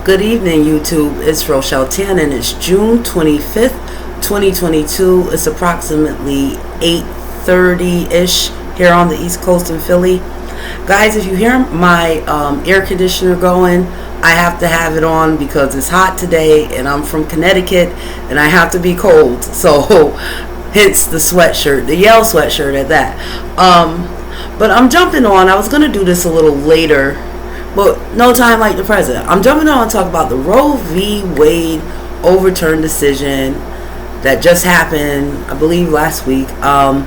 Good evening, YouTube. It's Rochelle Tan, and it's June 25th, 2022. It's approximately 8:30-ish here on the East Coast in Philly. Guys, if you hear my air conditioner going, I have to have it on because it's hot today, and I'm from Connecticut, and I have to be cold. So, hence the sweatshirt, the Yale sweatshirt at that. But I'm jumping on. I was going to do this a little later, but no time like the present. I'm jumping on to talk about the Roe V. Wade overturned decision that just happened, I believe, last week, and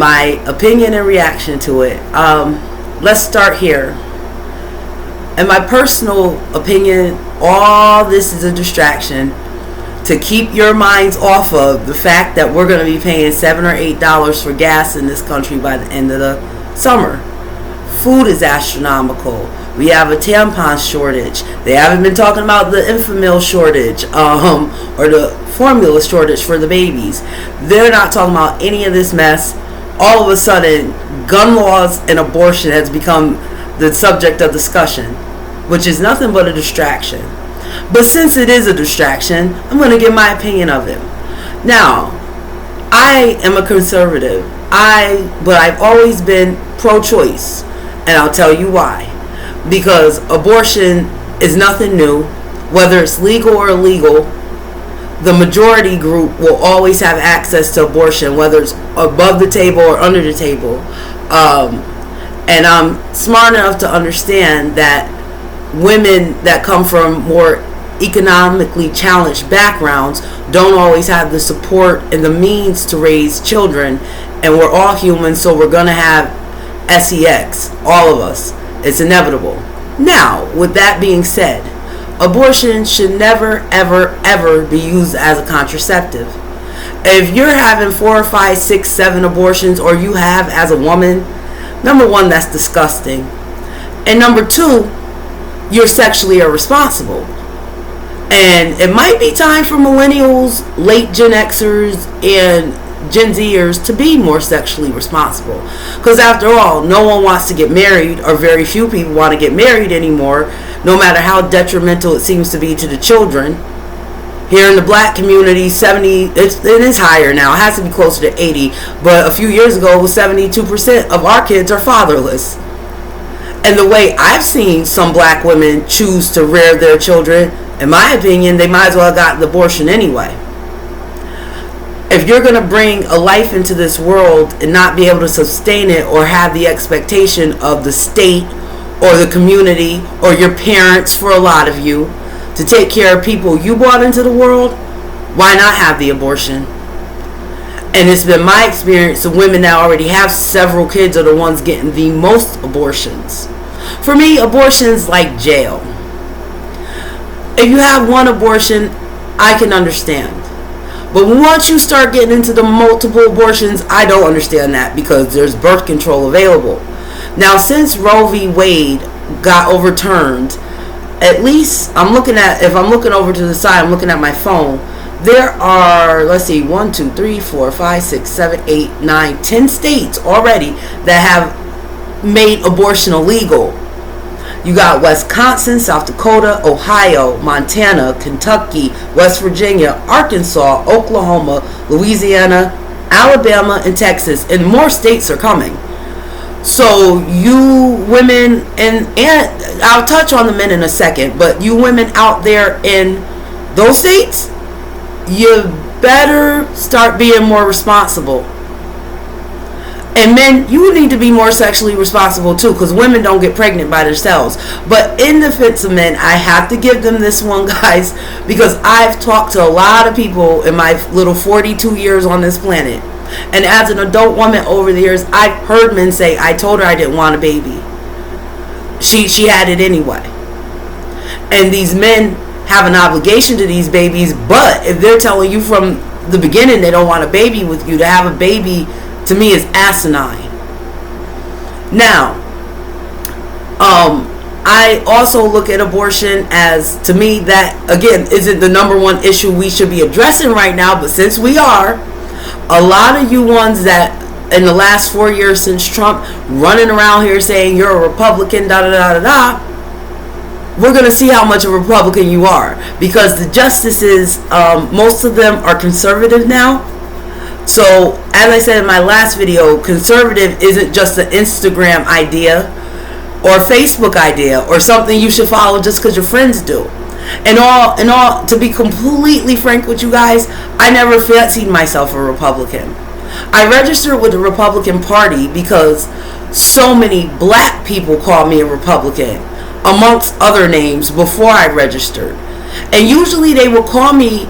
my opinion and reaction to it. Let's start here. In my personal opinion, all this is a distraction to keep your minds off of the fact that we're going to be paying $7 or $8 for gas in this country by the end of the summer. Food is astronomical. We have a tampon shortage. They haven't been talking about the Enfamil shortage or the formula shortage for the babies. They're not talking about any of this mess. All of a sudden, gun laws and abortion has become the subject of discussion, which is nothing but a distraction. But since it is a distraction, I'm going to give my opinion of it. Now, I am a conservative. But I've always been pro-choice. And I'll tell you why. Because abortion is nothing new. Whether it's legal or illegal, the majority group will always have access to abortion, whether it's above the table or under the table. And I'm smart enough to understand that women that come from more economically challenged backgrounds don't always have the support and the means to raise children. And we're all human, so we're going to have sex, all of us. It's inevitable. Now, with that being said, abortion should never, ever, ever be used as a contraceptive. If you're having 4, 5, 6, 7 abortions, or you have as a woman, number one, that's disgusting. And number two, you're sexually irresponsible. And it might be time for millennials, late Gen Xers, and Gen Zers to be more sexually responsible. Because after all, no one wants to get married, or very few people want to get married anymore, no matter how detrimental it seems to be to the children. Here in the black community, 70, it is higher now. It has to be closer to 80. But a few years ago, it was 72% of our kids are fatherless. And the way I've seen some black women choose to rear their children, in my opinion, they might as well have gotten an abortion anyway. If you're going to bring a life into this world and not be able to sustain it, or have the expectation of the state or the community or your parents, for a lot of you, to take care of people you brought into the world, why not have the abortion? And it's been my experience, the women that already have several kids are the ones getting the most abortions. For me, abortion's like jail. If you have one abortion, I can understand. But once you start getting into the multiple abortions, I don't understand that, because there's birth control available. Now, since Roe v. Wade got overturned, at least if I'm looking over to the side, I'm looking at my phone, there are, 1, 2, 3, 4, 5, 6, 7, 8, 9, 10 states already that have made abortion illegal. You got Wisconsin, South Dakota, Ohio, Montana, Kentucky, West Virginia, Arkansas, Oklahoma, Louisiana, Alabama, and Texas. And more states are coming. So you women, and I'll touch on the men in a second, but you women out there in those states, you better start being more responsible. And men, you need to be more sexually responsible too, because women don't get pregnant by themselves. But in defense of men, I have to give them this one, guys, because I've talked to a lot of people in my little 42 years on this planet. And as an adult woman over the years, I've heard men say, I told her I didn't want a baby. She had it anyway. And these men have an obligation to these babies, but if they're telling you from the beginning they don't want a baby with you, to have a baby, to me, is asinine. Now, I also look at abortion as, to me, that, again, isn't the number one issue we should be addressing right now, but since we are, a lot of you ones that in the last 4 years since Trump running around here saying you're a Republican, da da da da da, we're going to see how much of a Republican you are, because the justices, most of them are conservative now. So, as I said in my last video, conservative isn't just an Instagram idea or Facebook idea or something you should follow just because your friends do. And all, to be completely frank with you guys, I never fancied myself a Republican. I registered with the Republican Party because so many black people called me a Republican, amongst other names, before I registered. And usually they will call me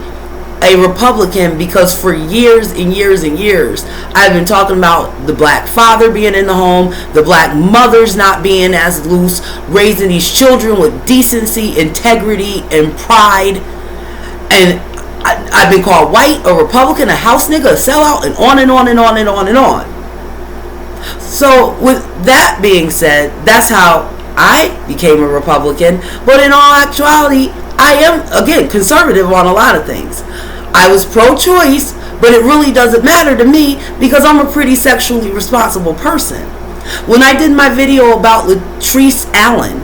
a Republican because for years and years and years I've been talking about the black father being in the home, the black mothers not being as loose, raising these children with decency, integrity, and pride. And I've been called white, a Republican, a house nigga, a sellout, and on and on and on and on and on. So with that being said, that's how I became a Republican. But in all actuality, I am, again, conservative on a lot of things. I was pro-choice, but it really doesn't matter to me because I'm a pretty sexually responsible person. When I did my video about Latrice Allen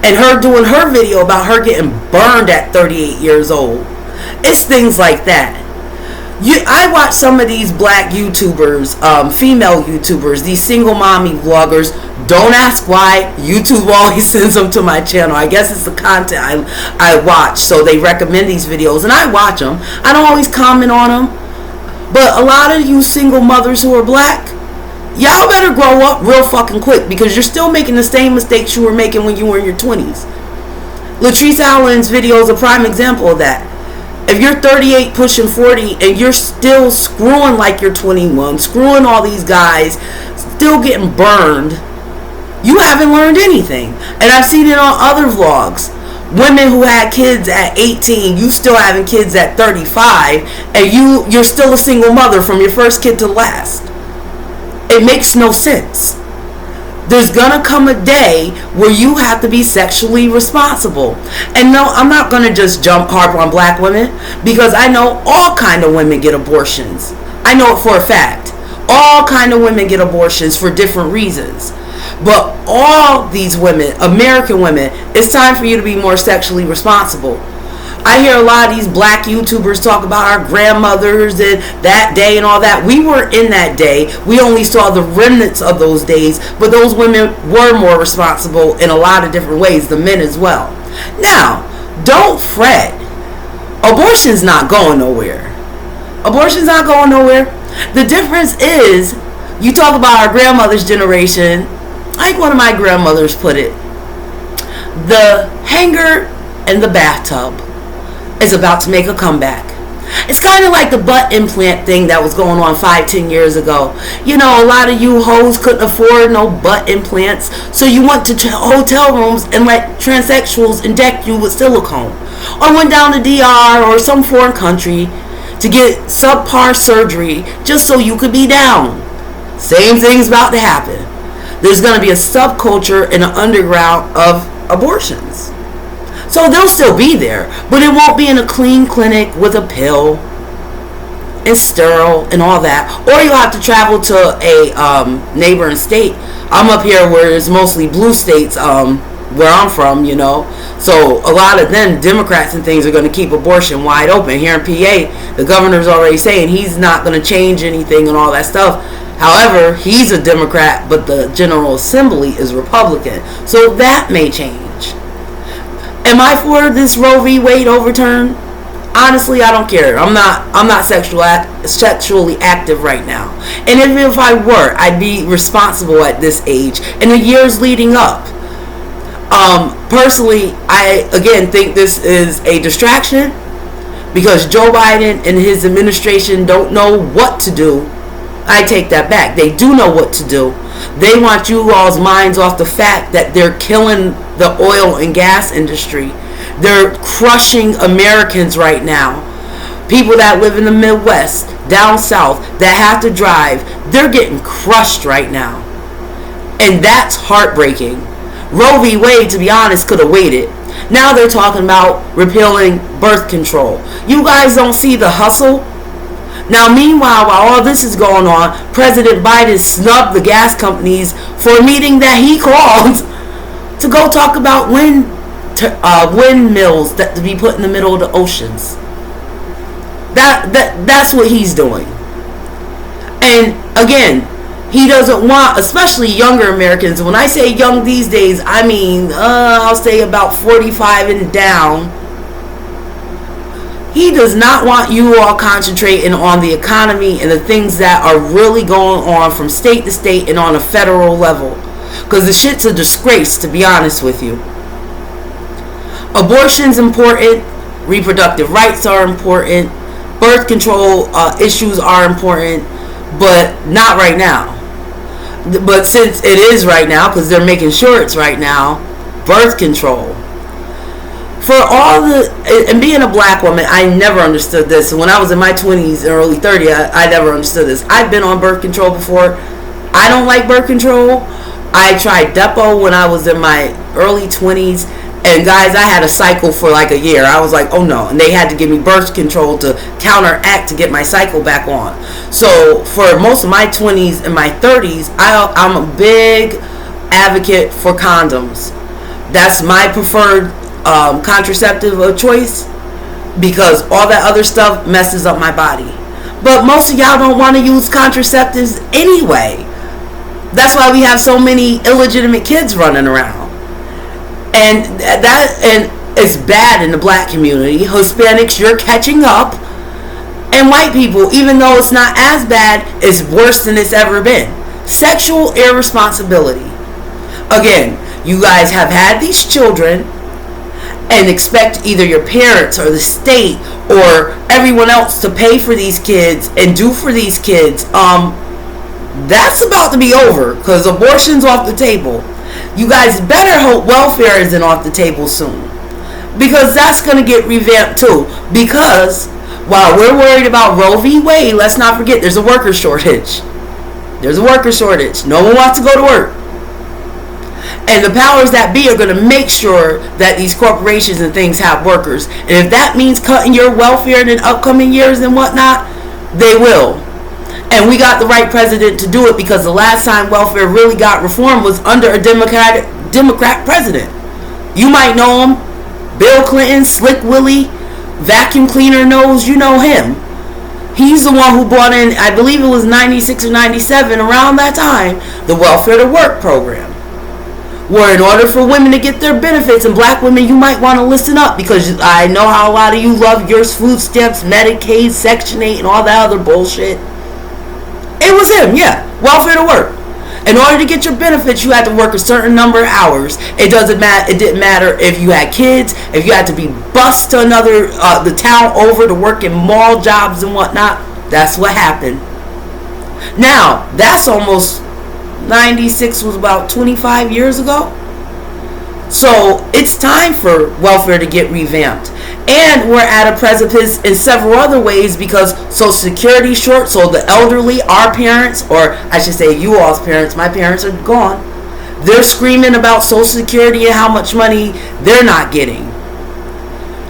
and her doing her video about her getting burned at 38 years old, it's things like that. I watch some of these black YouTubers, female YouTubers, these single mommy vloggers. Don't ask why. YouTube always sends them to my channel. I guess it's the content I watch, so they recommend these videos, and I watch them. I don't always comment on them, but a lot of you single mothers who are black, y'all better grow up real fucking quick because you're still making the same mistakes you were making when you were in your 20s. Latrice Allen's video is a prime example of that. If you're 38 pushing 40 and you're still screwing like you're 21, screwing all these guys, still getting burned, you haven't learned anything. And I've seen it on other vlogs. Women who had kids at 18, you still having kids at 35, and you're still a single mother from your first kid to the last. It makes no sense. There's gonna come a day where you have to be sexually responsible. And no, I'm not gonna just harp on black women, because I know all kind of women get abortions. I know it for a fact. All kind of women get abortions for different reasons. But all these women, American women, it's time for you to be more sexually responsible. I hear a lot of these black YouTubers talk about our grandmothers and that day and all that. We were in that day. We only saw the remnants of those days, but those women were more responsible in a lot of different ways, the men as well. Now, don't fret. Abortion's not going nowhere. Abortion's not going nowhere. The difference is, you talk about our grandmother's generation, like one of my grandmothers put it, the hanger and the bathtub is about to make a comeback. It's kind of like the butt implant thing that was going on 5-10 years ago. You know, a lot of you hoes couldn't afford no butt implants, so you went to hotel rooms and let transsexuals inject you with silicone, or went down to DR or some foreign country to get subpar surgery just so you could be down. Same thing's about to happen. There's going to be a subculture in the underground of abortions. So they'll still be there, but it won't be in a clean clinic with a pill and sterile and all that. Or you'll have to travel to a neighboring state. I'm up here where it's mostly blue states, where I'm from, you know. So a lot of them, Democrats and things, are going to keep abortion wide open. Here in PA, the governor's already saying he's not going to change anything and all that stuff. However, he's a Democrat, but the General Assembly is Republican. So that may change. Am I for this Roe v. Wade overturn? Honestly, I don't care. I'm not sexually active right now. And even if I were, I'd be responsible at this age. In the years leading up, personally, I again think this is a distraction because Joe Biden and his administration don't know what to do. I take that back. They do know what to do. They want you all's minds off the fact that they're killing the oil and gas industry. They're crushing Americans right now. People that live in the Midwest, down south, that have to drive, they're getting crushed right now. And that's heartbreaking. Roe v. Wade, to be honest, could have waited. Now they're talking about repealing birth control. You guys don't see the hustle? Now, meanwhile, while all this is going on, President Biden snubbed the gas companies for a meeting that he called to go talk about when windmills that to be put in the middle of the oceans. That's what he's doing. And again, he doesn't want, especially younger Americans. When I say young these days, I mean, I'll say about 45 and down. He does not want you all concentrating on the economy and the things that are really going on from state to state and on a federal level. Because the shit's a disgrace, to be honest with you. Abortion's important. Reproductive rights are important. Birth control issues are important. But not right now. But since it is right now, because they're making sure it's right now, birth control. For all the, and being a black woman, I never understood this. And when I was in my 20s and early 30s, I never understood this. I've been on birth control before. I don't like birth control. I tried Depo when I was in my early 20s. And guys, I had a cycle for like a year. I was like, oh no. And they had to give me birth control to counteract to get my cycle back on. So for most of my 20s and my 30s, I'm a big advocate for condoms. That's my preferred contraceptive of choice, because all that other stuff messes up my body. But most of y'all don't want to use contraceptives anyway. That's why we have so many illegitimate kids running around. And it's bad in the black community. Hispanics, you're catching up. And white people, even though it's not as bad, it's worse than it's ever been. Sexual irresponsibility. Again, you guys have had these children and expect either your parents or the state or everyone else to pay for these kids and do for these kids. That's about to be over, because abortion's off the table. You guys better hope welfare isn't off the table soon, because that's going to get revamped too. Because while we're worried about Roe v. Wade, let's not forget there's a worker shortage. There's a worker shortage. No one wants to go to work. And the powers that be are going to make sure that these corporations and things have workers. And if that means cutting your welfare in the upcoming years and whatnot, they will. And we got the right president to do it, because the last time welfare really got reformed was under a Democrat president. You might know him. Bill Clinton, Slick Willie, vacuum cleaner nose, you know him. He's the one who brought in, I believe it was 96 or 97, around that time, the Welfare to Work program. Where in order for women to get their benefits, and black women, you might want to listen up, because I know how a lot of you love your food stamps, Medicaid, Section 8, and all that other bullshit. It was him, yeah. Welfare to Work. In order to get your benefits, you had to work a certain number of hours. It didn't matter if you had kids, if you had to be bused to another, the town over to work in mall jobs and whatnot. That's what happened. Now, that's almost 96, was about 25 years ago. So it's time for welfare to get revamped. And we're at a precipice in several other ways, because Social Security is short. So the elderly, our parents, or I should say you all's parents, my parents are gone. They're screaming about Social Security and how much money they're not getting.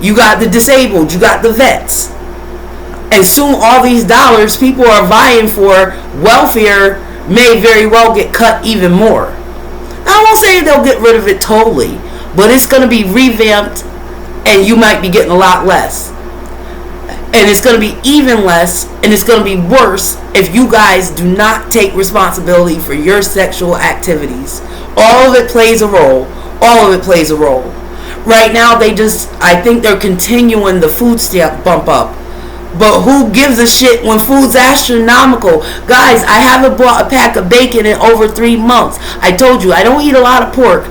You got the disabled, you got the vets. And soon all these dollars people are vying for, welfare may very well get cut even more. I won't say they'll get rid of it totally, but it's going to be revamped, and you might be getting a lot less. And it's going to be even less, and it's going to be worse if you guys do not take responsibility for your sexual activities. All of it plays a role. All of it plays a role. Right now, I think they're continuing the food stamp bump up. But who gives a shit when food's astronomical? Guys, I haven't bought a pack of bacon in over 3 months. I told you, I don't eat a lot of pork,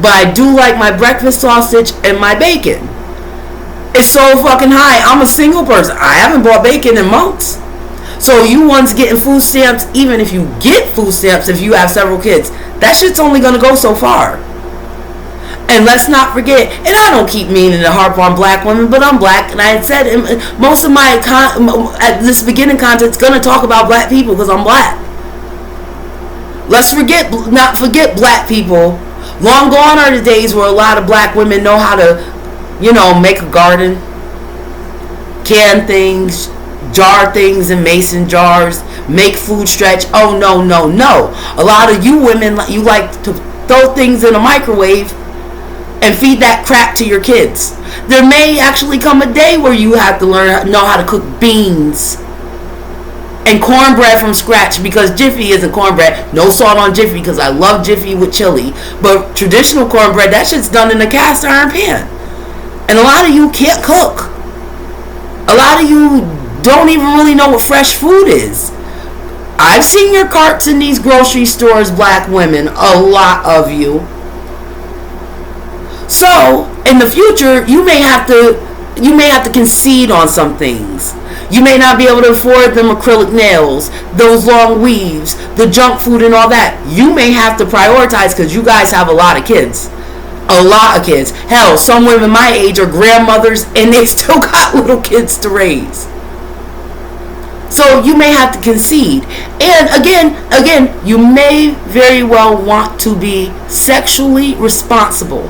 but I do like my breakfast sausage and my bacon. It's so fucking high. I'm a single person. I haven't bought bacon in months. So you ones getting food stamps, even if you get food stamps if you have several kids, that shit's only going to go so far. And let's not forget, and I don't keep meaning to harp on black women, but I'm black, and I had said most of my at this beginning content's gonna talk about black people because I'm black. Let's not forget black people. Long gone are the days where a lot of black women know how to, make a garden, can things, jar things in mason jars, make food stretch. Oh no. A lot of you women, you like to throw things in a microwave and feed that crap to your kids. There may actually come a day where you have to know how to cook beans and cornbread from scratch, because Jiffy isn't cornbread. No salt on Jiffy, because I love Jiffy with chili. But traditional cornbread, that shit's done in a cast iron pan. And a lot of you can't cook. A lot of you don't even really know what fresh food is. I've seen your carts in these grocery stores, black women, a lot of you. So, in the future, you may have to concede on some things. You may not be able to afford them acrylic nails, those long weaves, the junk food and all that. You may have to prioritize, because you guys have a lot of kids. A lot of kids. Hell, some women my age are grandmothers and they still got little kids to raise. So you may have to concede. And again, you may very well want to be sexually responsible.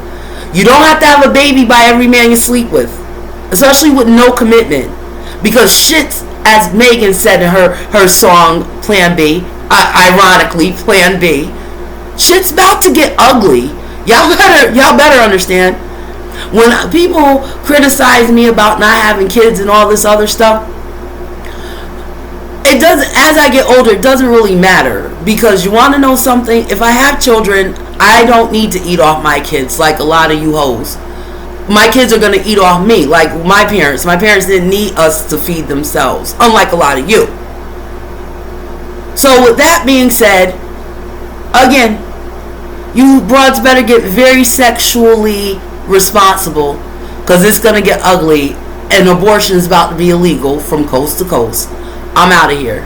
You don't have to have a baby by every man you sleep with, especially with no commitment. Because shit, as Megan said in her song Plan B, ironically Plan B, shit's about to get ugly. Y'all better understand. When people criticize me about not having kids and all this other stuff, it doesn't. As I get older, it doesn't really matter, because you want to know something? If I have children, I don't need to eat off my kids like a lot of you hoes. My kids are going to eat off me, like my parents. My parents didn't need us to feed themselves, unlike a lot of you. So with that being said, again, you broads better get very sexually responsible, because it's going to get ugly, and abortion is about to be illegal from coast to coast. I'm out of here.